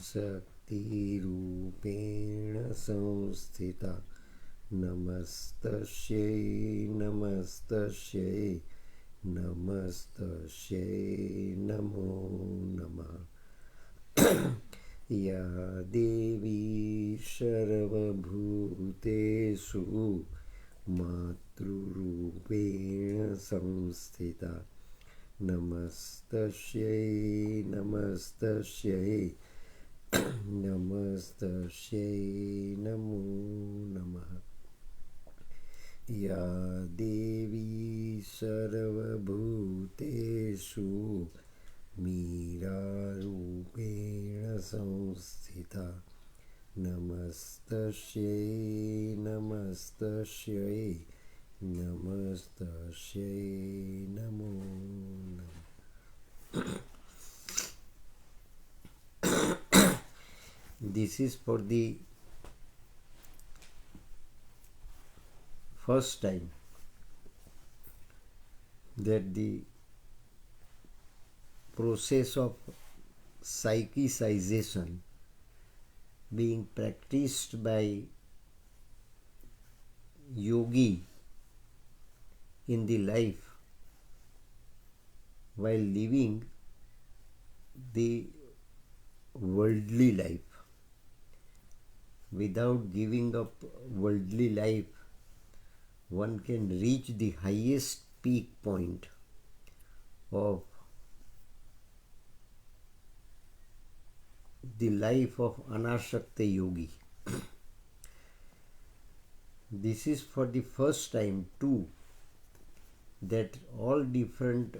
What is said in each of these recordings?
शक्तिरूपेण संस्थिता नमस्तस्यै नमस्तस्यै नमस्तस्यै नमो नमः। या देवी सर्वभूतेषु मातृरूपेण संस्थिता नमस्तस्यै नमस्तस्यै नमस्तस्यै नमो नमः। या देवी सर्वभूतेषु मीरारूपेण संस्थिता नमस्तस्यै नमस्तस्यै नमस्तस्यै नमो नमः। This is for the first time that the process of psychicization being practiced by yogi in the life while living the worldly life. Without giving up worldly life, one can reach the highest peak point of the life of Anashakta yogi. This is for the first time too that all different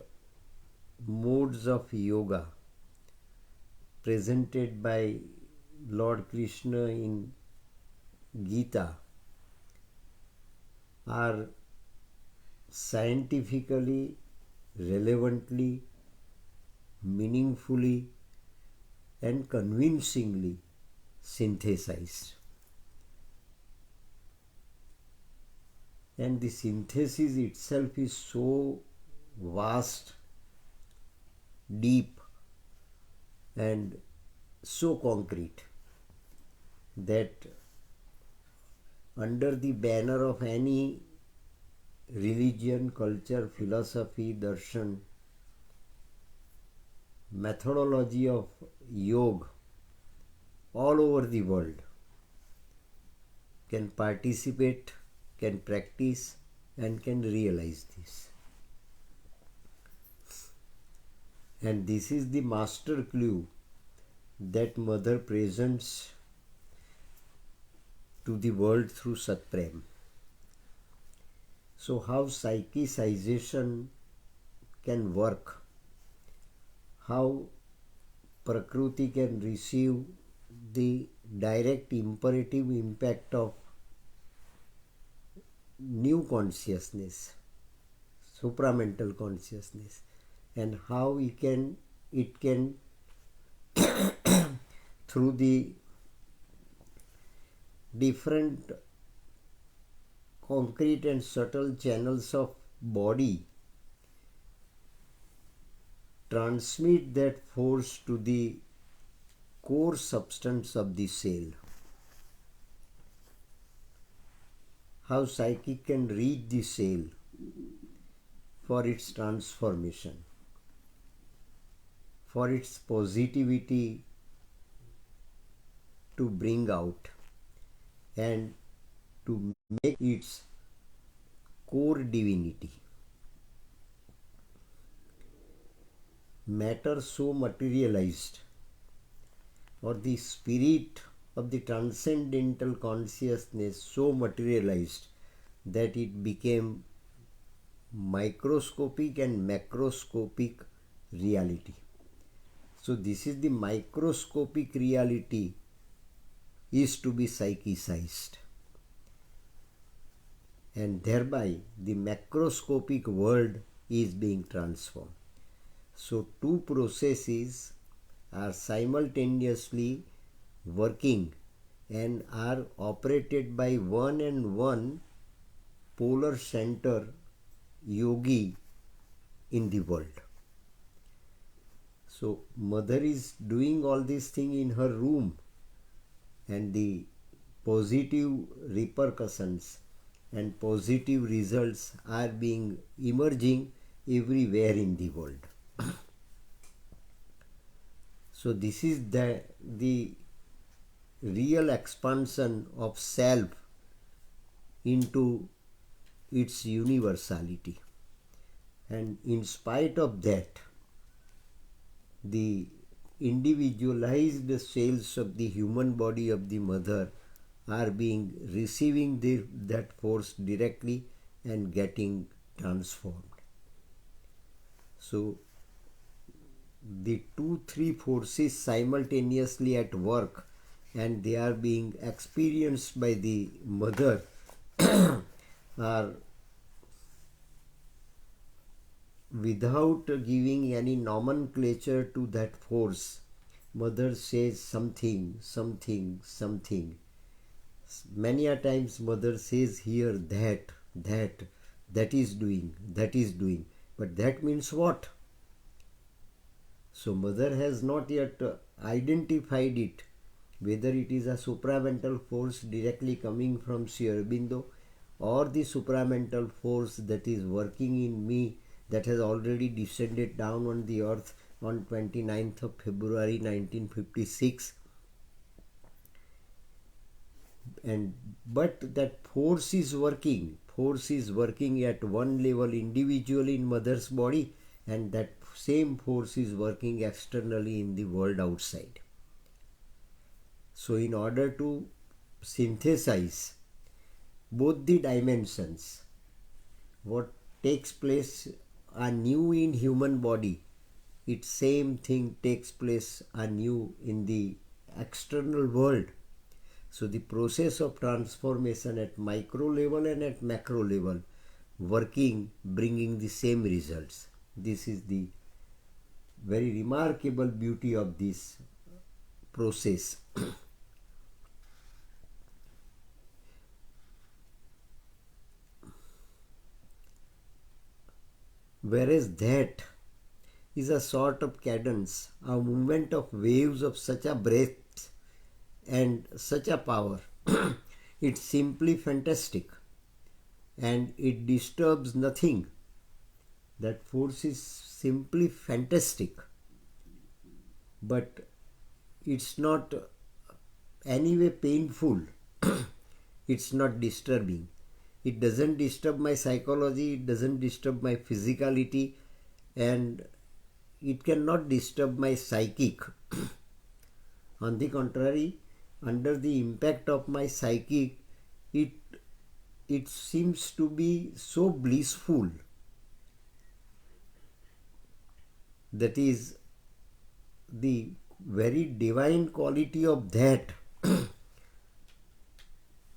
modes of yoga presented by Lord Krishna in Gita are scientifically, relevantly, meaningfully and convincingly synthesized. And the synthesis itself is so vast, deep and so concrete that under the banner of any religion, culture, philosophy, darshan, methodology of yoga all over the world can participate, can practice and can realize this. And this is the master clue that Mother presents to the world through Satprem. So how psychicization can work, how Prakruti can receive the direct imperative impact of new consciousness, supramental consciousness, and how it can through the different concrete and subtle channels of body transmit that force to the core substance of the cell. How psyche can reach the cell for its transformation, for its positivity to bring out and to make its core divinity. Matter so materialized, or the spirit of the transcendental consciousness so materialized that it became microscopic and macroscopic reality. So this is the microscopic reality is to be psychicized, and thereby the macroscopic world is being transformed. So two processes are simultaneously working and are operated by one and one polar center yogi in the world. So mother is doing all this thing in her room, and the positive repercussions and positive results are being emerging everywhere in the world. So this is the real expansion of self into its universality. And in spite of that, the individualized cells of the human body of the mother are being receiving that force directly and getting transformed. So the two, three forces simultaneously at work, and they are being experienced by the mother are, without giving any nomenclature to that force, mother says something, something, something. Many a times mother says here that is doing, that is doing. But that means what? So mother has not yet identified it, whether it is a supramental force directly coming from Sri Aurobindo, or the supramental force that is working in me, that has already descended down on the earth on 29th of February 1956. And but that force is working at one level individually in mother's body, and that same force is working externally in the world outside. So in order to synthesize both the dimensions, what takes place anew in human body, its same thing takes place anew in the external world. So the process of transformation at micro level and at macro level working, bringing the same results. This is the very remarkable beauty of this process. Whereas that is a sort of cadence, a movement of waves of such a breadth and such a power. It's simply fantastic, and it disturbs nothing. That force is simply fantastic, but it's not anyway painful. It's not disturbing. It doesn't disturb my psychology, it doesn't disturb my physicality, and it cannot disturb my psychic. On the contrary, under the impact of my psychic, it it seems to be so blissful. That is the very divine quality of that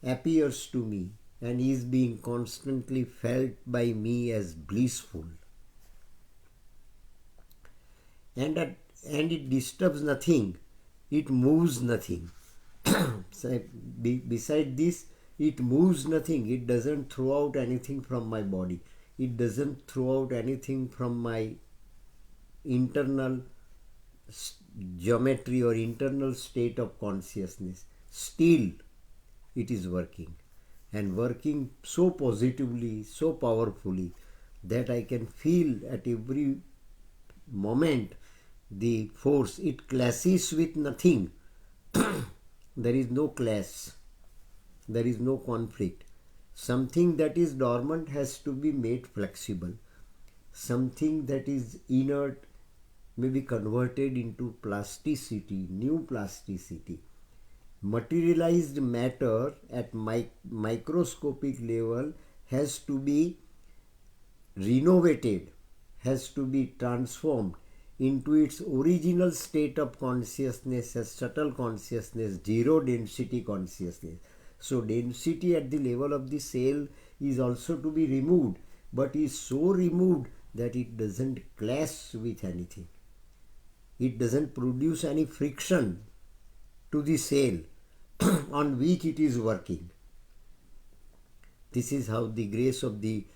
appears to me and is being constantly felt by me as blissful. And it disturbs nothing, it moves nothing. So, beside this, it moves nothing, it doesn't throw out anything from my body, it doesn't throw out anything from my internal geometry or internal state of consciousness. Still it is working, and working so positively, so powerfully, that I can feel at every moment the force. It clashes with nothing. There is no clash, there is no conflict. Something that is dormant has to be made flexible. Something that is inert may be converted into plasticity, new plasticity. Materialized matter at microscopic level has to be renovated, has to be transformed into its original state of consciousness as subtle consciousness, zero density consciousness. So density at the level of the cell is also to be removed, but is so removed that it doesn't clash with anything. It doesn't produce any friction to the cell on which it is working. This is how the grace of the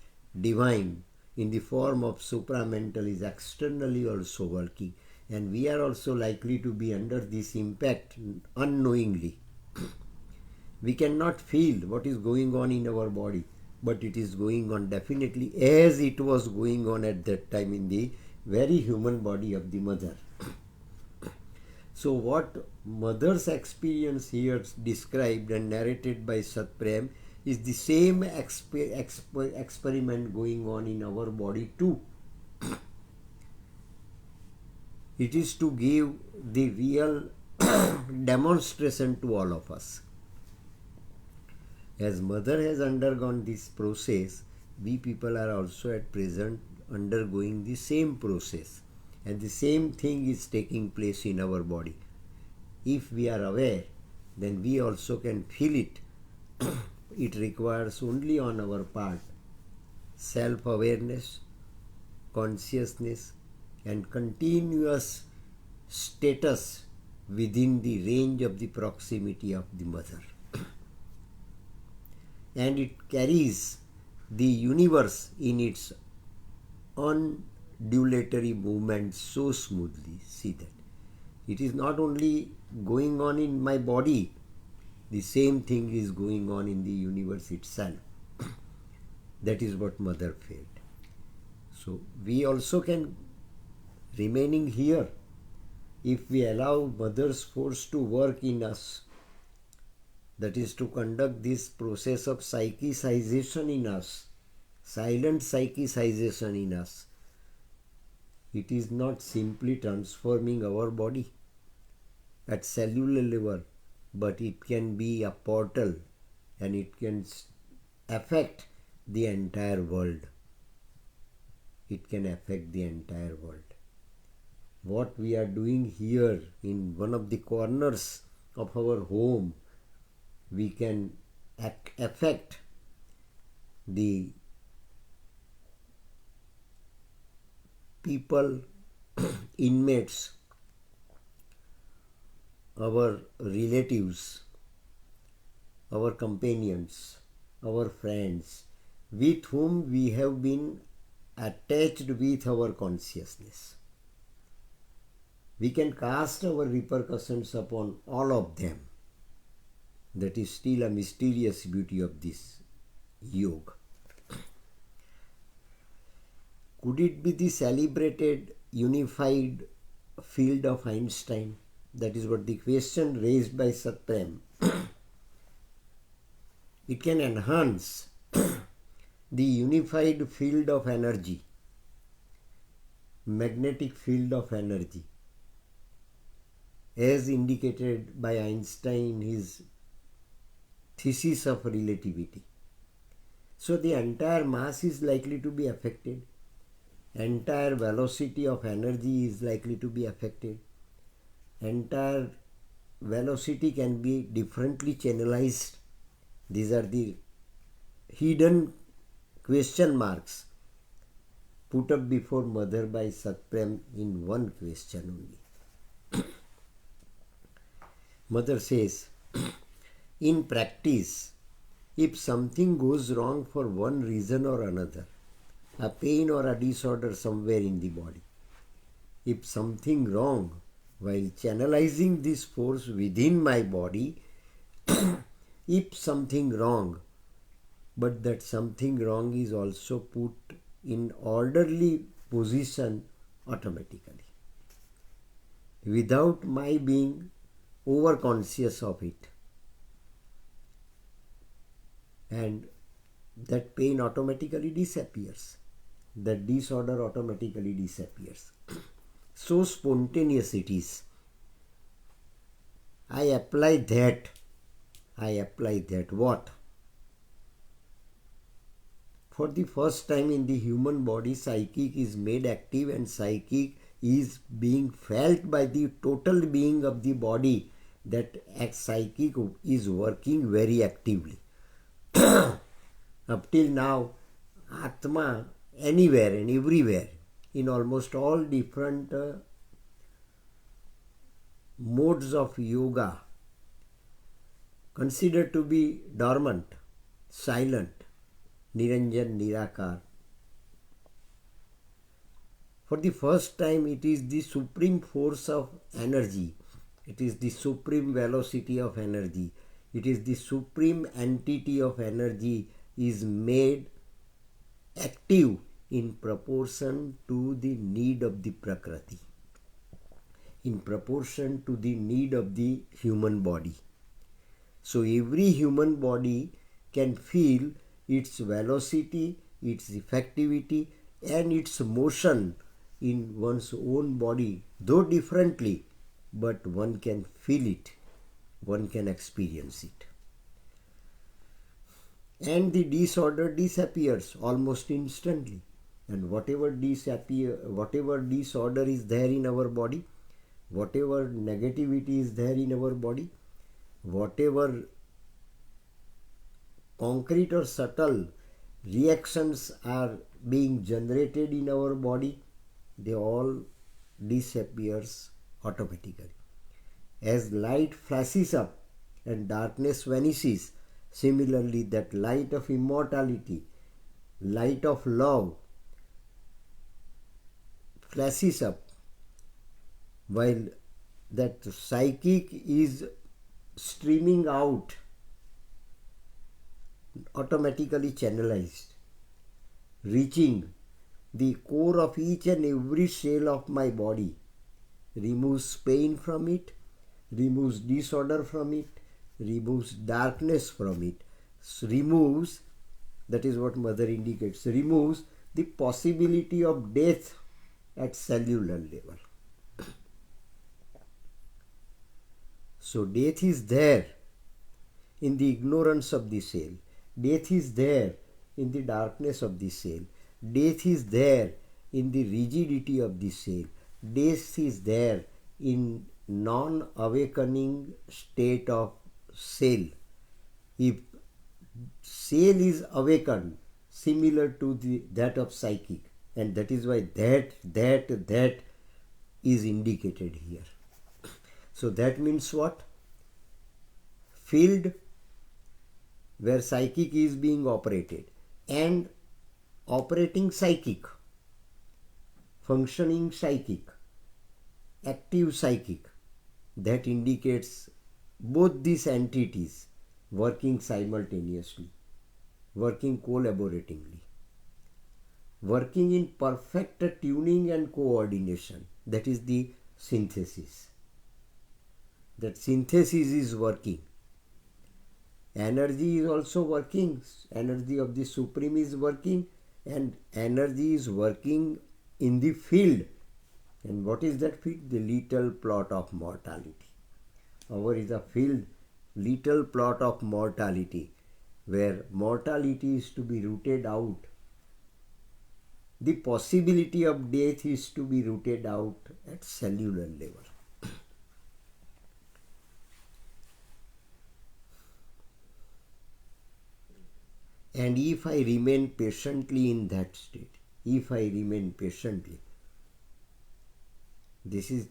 divine in the form of supramental is externally also working. and we are also likely to be under this impact unknowingly. We cannot feel what is going on in our body, but it is going on definitely as it was going on at that time in the very human body of the mother. So what mother's experience here described and narrated by Satprem is the same experiment going on in our body too. It is to give the real demonstration to all of us. As mother has undergone this process, we people are also at present undergoing the same process, and the same thing is taking place in our body. If we are aware, then we also can feel it. It requires only on our part self-awareness, consciousness, and continuous status within the range of the proximity of the mother. And it carries the universe in its undulatory movement so smoothly. See that. It is not only going on in my body, the same thing is going on in the universe itself. That is what mother felt. So we also can, remaining here, if we allow mother's force to work in us, that is to conduct this process of psychicization in us, silent psychicization in us. It is not simply transforming our body at cellular level, but it can be a portal and it can affect the entire world. It can affect the entire world. What we are doing here in one of the corners of our home, we can affect the people, inmates, our relatives, our companions, our friends, with whom we have been attached with our consciousness. We can cast our repercussions upon all of them. That is still a mysterious beauty of this yoga. Could it be the celebrated unified field of Einstein? That is what the question raised by Satprem. It can enhance the unified field of energy, magnetic field of energy, as indicated by Einstein in his thesis of relativity. So the entire mass is likely to be affected. Entire velocity of energy is likely to be affected. Entire velocity can be differently channelized. These are the hidden question marks put up before mother by Satprem in one question only. Mother says, in practice, if something goes wrong for one reason or another, a pain or a disorder somewhere in the body, if something wrong while channelizing this force within my body, if something wrong, but that something wrong is also put in orderly position automatically, without my being over-conscious of it. And that pain automatically disappears. That disorder automatically disappears. So spontaneous it is. I apply that. What? For the first time in the human body, psychic is made active, and psychic is being felt by the total being of the body. That psychic is working very actively. Up till now, Atma, anywhere and everywhere, in almost all different modes of yoga, considered to be dormant, silent, Niranjan, Nirakar. For the first time, it is the supreme force of energy. It is the supreme velocity of energy. It is the supreme entity of energy is made active in proportion to the need of the Prakriti, in proportion to the need of the human body. So every human body can feel its velocity, its effectivity, and its motion in one's own body, though differently, but one can feel it, one can experience it. And the disorder disappears almost instantly. And whatever disorder is there in our body, whatever negativity is there in our body, whatever concrete or subtle reactions are being generated in our body, they all disappears automatically. As light flashes up and darkness vanishes, similarly that light of immortality, light of love flashes up, while that psychic is streaming out, automatically channelized, reaching the core of each and every cell of my body, removes pain from it, removes disorder from it, removes darkness from it, removes, that is what mother indicates, removes the possibility of death at cellular level. So death is there in the ignorance of the cell. Death is there in the darkness of the cell. Death is there in the rigidity of the cell. Death is there in non-awakening state of cell. If cell is awakened, similar to that of psychic, and that is why that is indicated here. So that means what? Field where psychic is being operated and operating psychic, functioning psychic, active psychic, that indicates both these entities working simultaneously, working collaboratively, working in perfect tuning and coordination. That is the synthesis. That synthesis is working. Energy is also working. Energy of the Supreme is working, and energy is working in the field. And what is that field? The little plot of mortality. Our is a field, little plot of mortality, where mortality is to be rooted out. The possibility of death is to be rooted out at cellular level. And if I remain patiently in that state, if I remain patiently, this is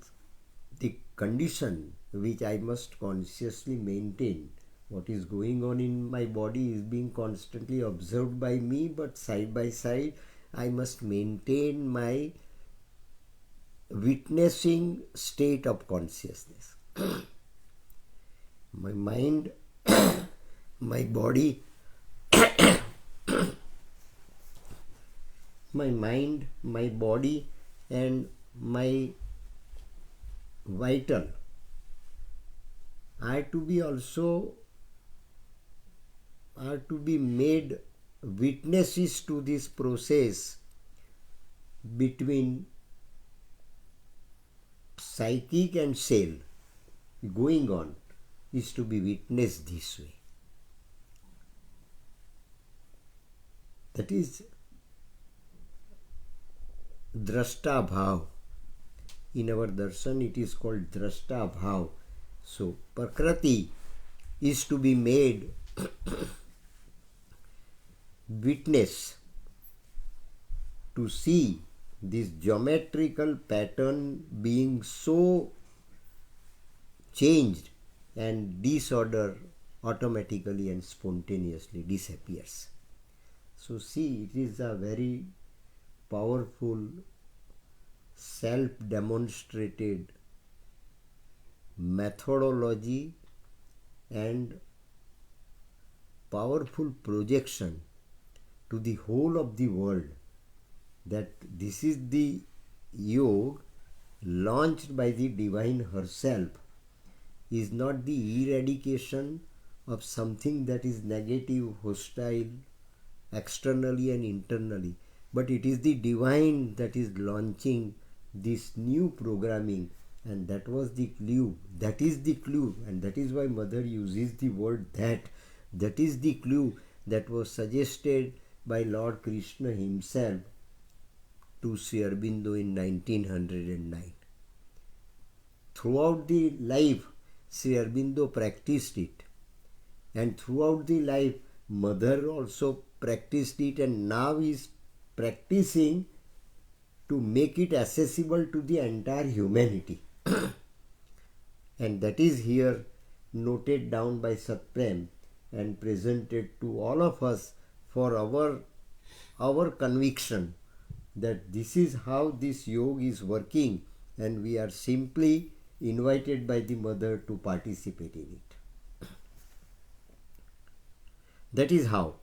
the condition which I must consciously maintain. What is going on in my body is being constantly observed by me, but side by side I must maintain my witnessing state of consciousness. My mind, my body, my mind, my body, and my vital are to be made witnesses to this process between psychic and cell going on, is to be witnessed this way. That is drashta bhav. In our darshan it is called drashta bhav. So Prakriti is to be made witness, to see this geometrical pattern being so changed, and disorder automatically and spontaneously disappears. So see, it is a very powerful self-demonstrated methodology and powerful projection to the whole of the world that this is the yoga launched by the divine herself, is not the eradication of something that is negative, hostile, externally and internally, but it is the divine that is launching this new programming. And that was the clue, that is the clue, and that is why mother uses the word that is the clue that was suggested by Lord Krishna himself to Sri Aurobindo in 1909. Throughout the life Sri Aurobindo practiced it, and throughout the life mother also practiced it, and now is practicing to make it accessible to the entire humanity. And that is here noted down by Satprem and presented to all of us for our conviction that this is how this yoga is working, and we are simply invited by the mother to participate in it. That is how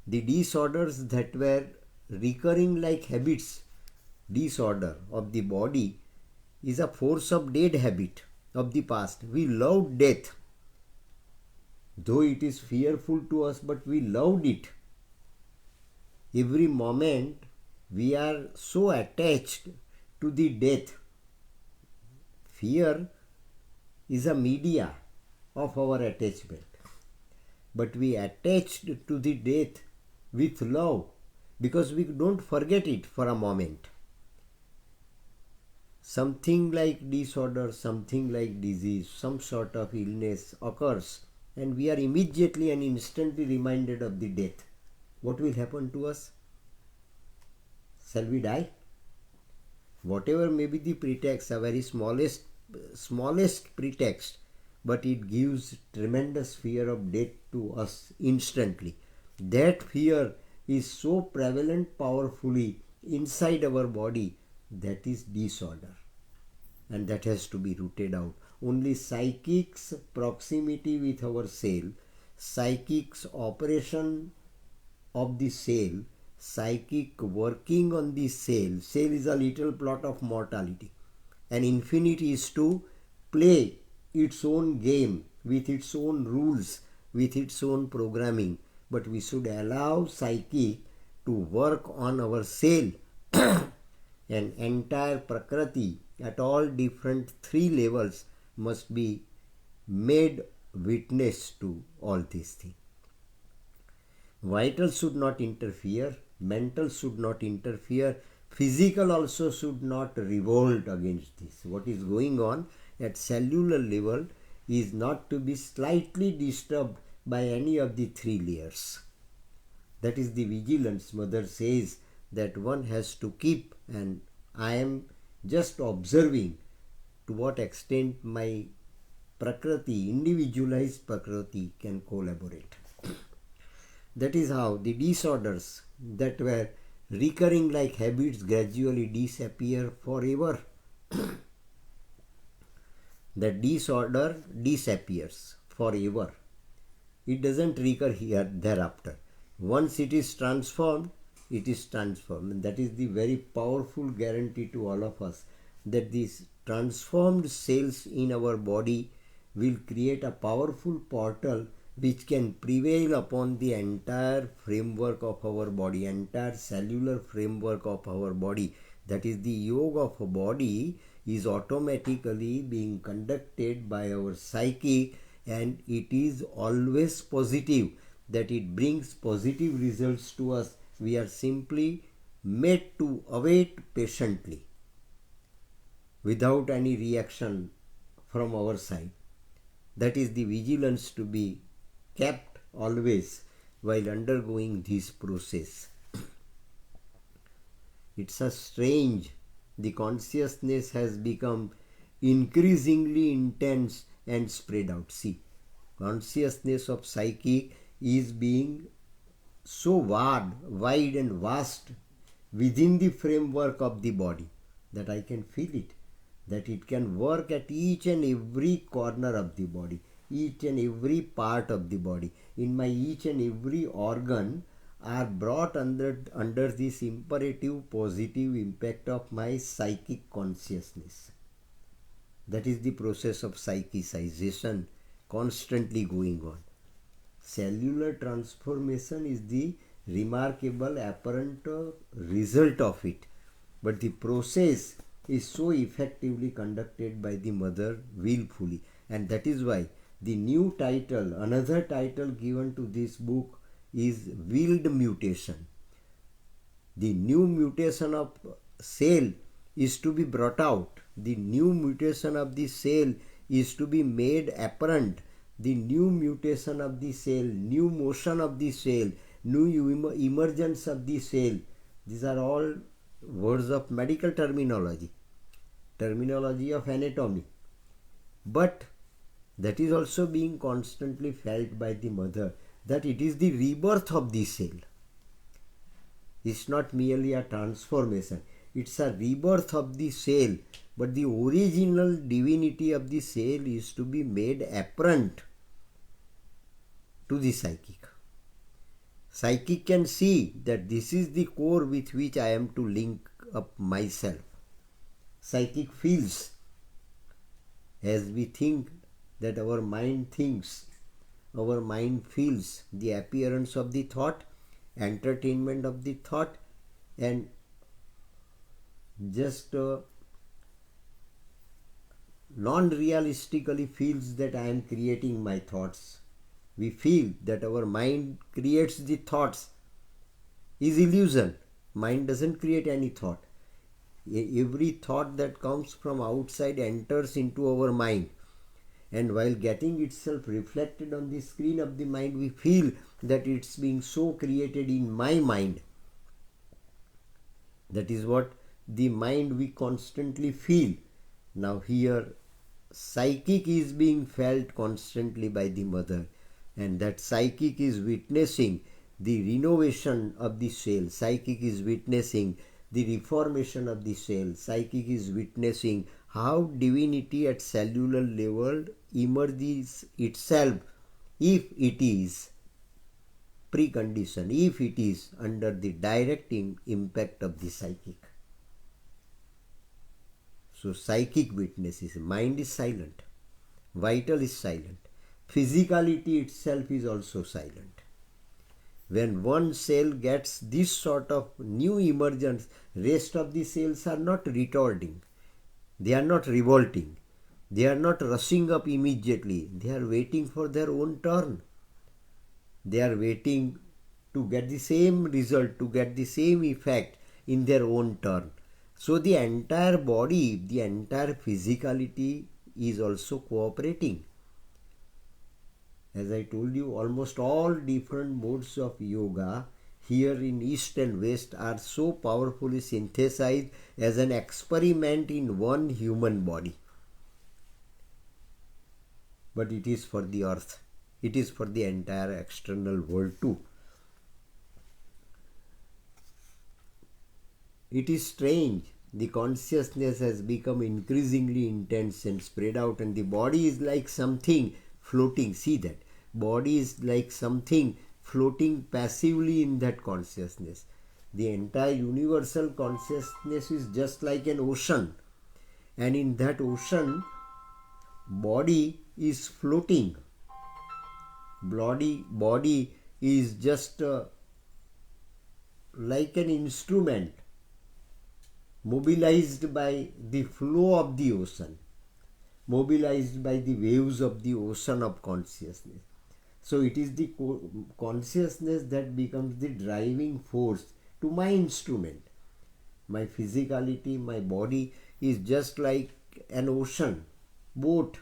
the disorders that were recurring like habits, disorder of the body, is a force of dead habit of the past. We loved death, though it is fearful to us, but we loved it. Every moment we are so attached to the death. Fear is a media of our attachment, but we attached to the death with love because we don't forget it for a moment. Something like disorder, something like disease, some sort of illness occurs, and we are immediately and instantly reminded of the death. What will happen to us? Shall we die? Whatever may be the pretext, a very smallest pretext, but it gives tremendous fear of death to us instantly. That fear is so prevalent powerfully inside our body, that is disorder, and that has to be rooted out. Only psychic's proximity with our cell, psychic's operation of the cell, psychic working on the cell is a little plot of mortality, and infinity is to play its own game with its own rules, with its own programming. But we should allow psyche to work on our cell. An entire prakriti at all different three levels must be made witness to all these things. Vital should not interfere, mental should not interfere, physical also should not revolt against this. What is going on at cellular level is not to be slightly disturbed by any of the three layers. That is the vigilance mother says that one has to keep, and I am just observing to what extent my prakriti, individualized prakriti, can collaborate. That is how the disorders that were recurring like habits gradually disappear forever. The disorder disappears forever. It doesn't recur here thereafter. Once it is transformed, it is transformed. And that is the very powerful guarantee to all of us, that these transformed cells in our body will create a powerful portal which can prevail upon the entire framework of our body, entire cellular framework of our body. That is, the yoga of a body is automatically being conducted by our psyche, and it is always positive, that it brings positive results to us. We are simply made to await patiently without any reaction from our side. That is the vigilance to be kept always while undergoing this process. It's a strange, the consciousness has become increasingly intense and spread out. See, consciousness of psyche is being so wide and vast within the framework of the body. that I can feel it, that it can work at each and every corner of the body, each and every part of the body. In my each and every organ are brought under this imperative positive impact of my psychic consciousness. That is the process of psychicization constantly going on. Cellular transformation is the remarkable apparent result of it, but the process is so effectively conducted by the mother willfully, and that is why the new title, another title given to this book, is Willed Mutation. The new mutation of cell is to be brought out. The new mutation of the cell is to be made apparent. The new mutation of the cell, new motion of the cell, new emergence of the cell. These are all words of medical terminology, terminology of anatomy. But that is also being constantly felt by the mother, that it is the rebirth of the cell. It's not merely a transformation, it's a rebirth of the cell, but the original divinity of the cell is to be made apparent to the psychic. Psychic can see that this is the core with which I am to link up myself. Psychic feels, as we think that our mind thinks, our mind feels the appearance of the thought, entertainment of the thought, and just non-realistically feels that I am creating my thoughts. We feel that our mind creates the thoughts. Is illusion. Mind doesn't create any thought. Every thought that comes from outside enters into our mind, and while getting itself reflected on the screen of the mind, we feel that it's being so created in my mind. That is what the mind we constantly feel. Now here psychic is being felt constantly by the mother, and that psychic is witnessing the renovation of the cell. Psychic is witnessing the reformation of the cell. Psychic is witnessing how divinity at cellular level emerges itself, if it is precondition, if it is under the direct impact of the psychic. So psychic witnesses, mind is silent, vital is silent, physicality itself is also silent. When one cell gets this sort of new emergence, rest of the cells are not retorting, they are not revolting, they are not rushing up immediately, they are waiting for their own turn. They are waiting to get the same result, to get the same effect in their own turn. So the entire body, the entire physicality is also cooperating. As I told you, almost all different modes of yoga here in East and West are so powerfully synthesized as an experiment in one human body. But it is for the earth. It is for the entire external world too. It is strange. The consciousness has become increasingly intense and spread out, and the body is like something floating. See that. Body is like something floating passively in that consciousness. The entire universal consciousness is just like an ocean. And in that ocean, body is floating. Body is just like an instrument mobilized by the flow of the ocean, mobilized by the waves of the ocean of consciousness. So it is the consciousness that becomes the driving force to my instrument. My physicality, my body is just like an ocean boat,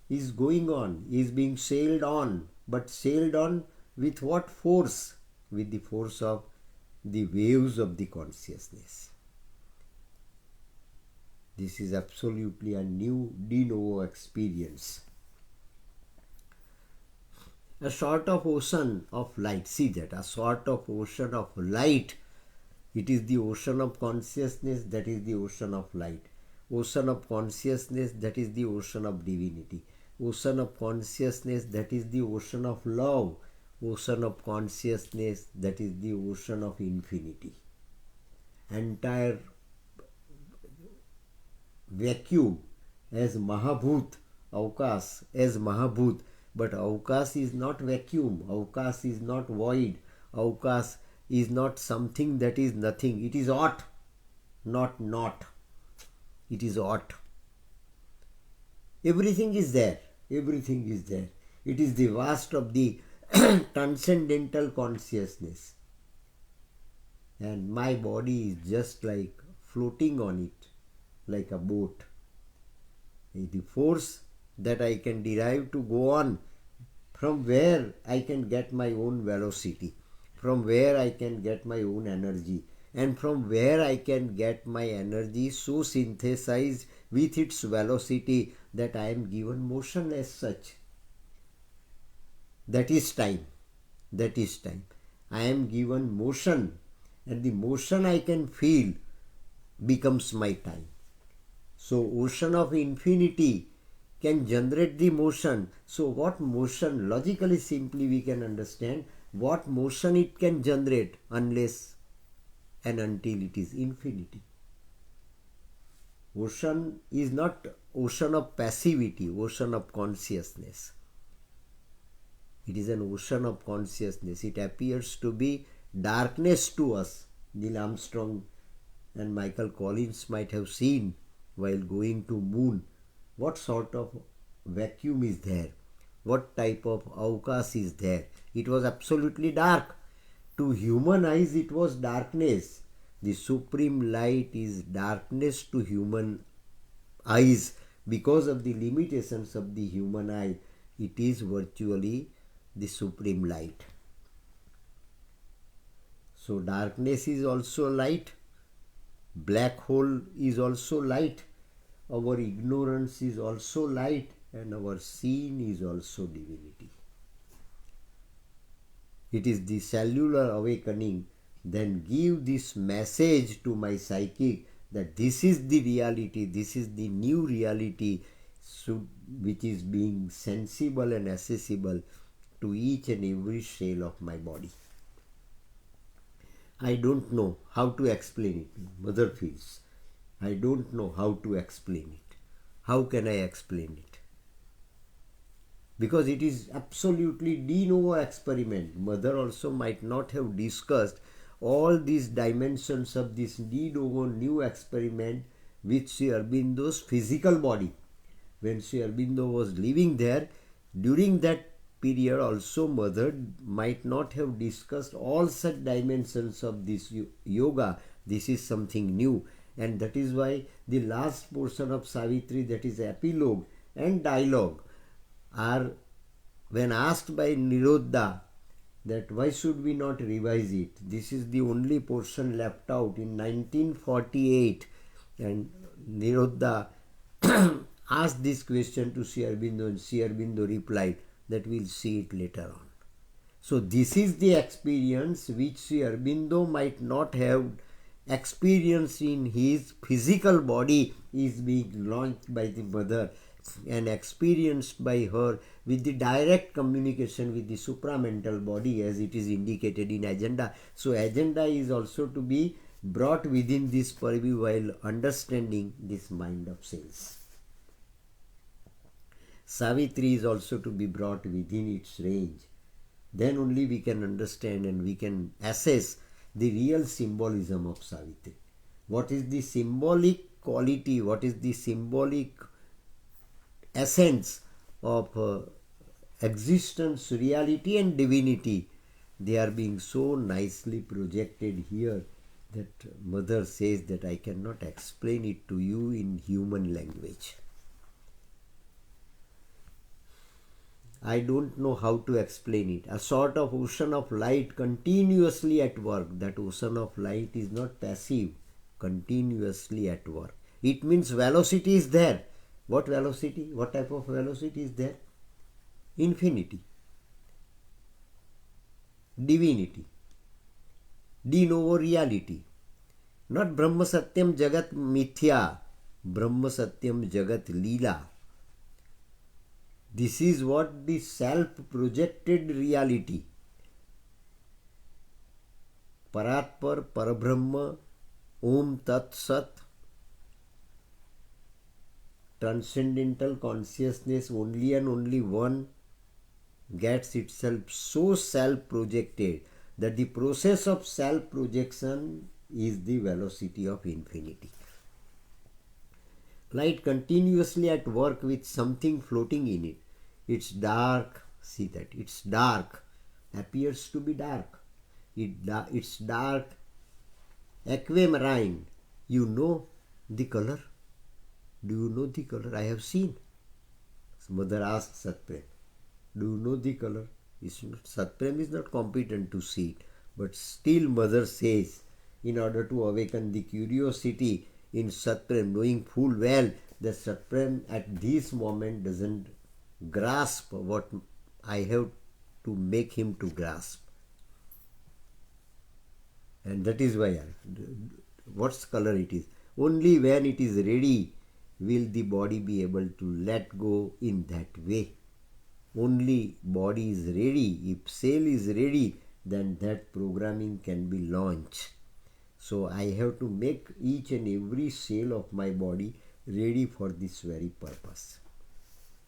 is going on, is being sailed on, but sailed on with what force? With the force of the waves of the consciousness. This is absolutely a new de novo experience. A sort of ocean of light, see that, a sort of ocean of light It is the ocean of consciousness, that is the ocean of light. Ocean of consciousness, that is the ocean of divinity. Ocean of consciousness, that is the ocean of love. Ocean of consciousness, that is the ocean of infinity. Entire vacuum as Mahabhut, Avkas as Mahabhut, but Avkas is not vacuum, Avkas is not void, Avkas is not something that is nothing, it is ought, not, it is ought. Everything is there, everything is there. It is the vast of the transcendental consciousness. And my body is just like floating on it, like a boat. The force that I can derive to go on, from where I can get my own velocity, from where I can get my own energy, and from where I can get my energy so synthesized with its velocity that I am given motion as such. That is time. That is time. I am given motion, and the motion I can feel becomes my time. So ocean of infinity can generate the motion. So what motion, logically simply we can understand what motion it can generate unless and until it is infinity. Ocean is not ocean of passivity, ocean of consciousness. It is an ocean of consciousness. It appears to be darkness to us. Neil Armstrong and Michael Collins might have seen while going to moon what sort of vacuum is there, what type of avkas is there. It was absolutely dark. To human eyes it was darkness. The supreme light is darkness to human eyes. Because of the limitations of the human eye, it is virtually the supreme light. So darkness is also light. Black hole is also light. Our ignorance is also light, and our sin is also divinity. It is the cellular awakening then give this message to my psychic that this is the reality, this is the new reality which is being sensible and accessible to each and every cell of my body. I don't know how to explain it. Mother feels. I don't know how to explain it. How can I explain it? Because it is absolutely de novo experiment. Mother also might not have discussed all these dimensions of this de novo new experiment with Sri Aurobindo's physical body. When Sri Aurobindo was living there, during that period also Mother might not have discussed all such dimensions of this yoga. This is something new, and that is why the last portion of Savitri, that is epilogue and dialogue, are, when asked by Nirodha that why should we not revise it, this is the only portion left out in 1948, and Nirodha asked this question to Sri Aurobindo, and Sri Aurobindo replied that we'll see it later on. So this is the experience which Sri Aurobindo might not have experienced in his physical body is being launched by the Mother and experienced by her with the direct communication with the supramental body as it is indicated in agenda. So agenda is also to be brought within this purview while understanding this mind of cells. Savitri is also to be brought within its range. Then only we can understand and we can assess the real symbolism of Savitri. What is the symbolic quality, what is the symbolic essence of existence, reality and divinity? They are being so nicely projected here that Mother says that I cannot explain it to you in human language. I don't know how to explain it. A sort of ocean of light continuously at work. That ocean of light is not passive, continuously at work. It means velocity is there. What velocity? What type of velocity is there? Infinity, divinity, de novo reality, Not Brahma Satyam Jagat Mithya, Brahma Satyam Jagat Leela. This is what the self-projected reality, Paratpar, Parabrahma, Om Tat Sat, transcendental consciousness, only and only one, gets itself so self-projected that the process of self-projection is the velocity of infinity. Light continuously at work with something floating in it. It's dark, see that, it's dark, appears to be dark. It's dark, aquamarine. You know the color? Do you know the color? I have seen. Mother asked Satprem, do you know the color? Satprem is not competent to see it, but still mother says, in order to awaken the curiosity in Satprem, knowing full well that Satprem at this moment doesn't grasp what I have to make him to grasp. And that is why, what color it is. Only when it is ready will the body be able to let go in that way. Only body is ready. If cell is ready, then that programming can be launched. So I have to make each and every cell of my body ready for this very purpose.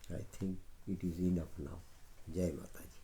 I think it is enough now. Jai Mataji.